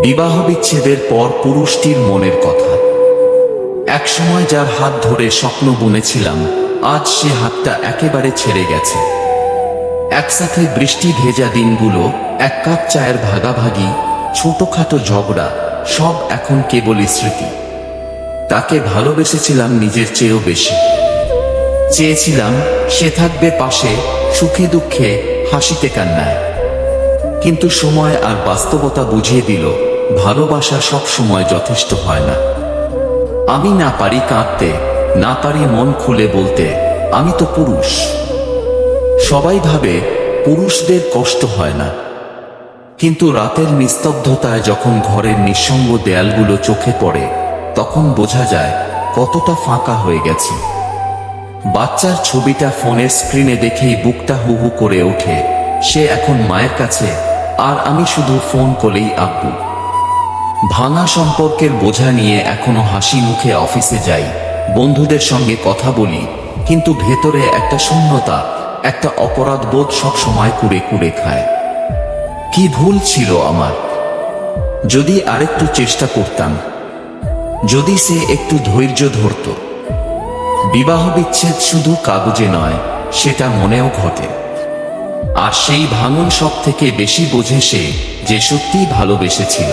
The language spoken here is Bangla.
বিবাহ বিচ্ছেদের পর পুরুষটির মনের কথা। একসময় যার হাত ধরে স্বপ্ন বুনেছিলাম, আজ সে হাতটা একেবারে ছেড়ে গেছে। একসাথে বৃষ্টি ভেজা দিনগুলো, এক কাপ চায়ের ভাগাভাগি, ছোটখাটো ঝগড়া, সব এখন কেবলই স্মৃতি। তাকে ভালোবেসেছিলাম নিজের চেয়েও বেশি। চেয়েছিলাম সে থাকবে পাশে, সুখে দুঃখে, হাসিতে কান্নায়। কিন্তু সময় আর বাস্তবতা বুঝিয়ে দিল, ভালোবাসা সব সময় যথেষ্ট হয় না। আমি না পারি কাঁদতে, না পারি মন খুলে বলতে, আমি তো পুরুষ। সবাই ভাবে পুরুষদের কষ্ট হয় না, কিন্তু রাতের নিস্তব্ধতায় যখন ঘরের নিঃসঙ্গ দেয়ালগুলো চোখে পড়ে, তখন বোঝা যায় কতটা ফাঁকা হয়ে গেছে। বাচ্চার ছবিটা ফোনের স্ক্রিনে দেখেই বুকটা হু হু করে ওঠে। সে এখন মায়ের কাছে, আর আমি শুধু ফোন করলেই আব্বু। ভাঙা সম্পর্কের বোঝা নিয়ে এখনো হাসি মুখে অফিসে যাই, বন্ধুদের সঙ্গে কথা বলি, কিন্তু ভেতরে একটা শূন্যতা, একটা অপরাধ বোধ সব সময় কুড়ে কুড়ে খায়। কি ভুল ছিল আমার? যদি আরেকটু চেষ্টা করতাম, যদি সে একটু ধৈর্য ধরত। বিবাহ বিচ্ছেদ শুধু কাগজে নয়, সেটা মনেও ঘটে। আর সেই ভাঙন সব থেকে বেশি বোঝে সে, যে সত্যিই ভালোবেসেছিল।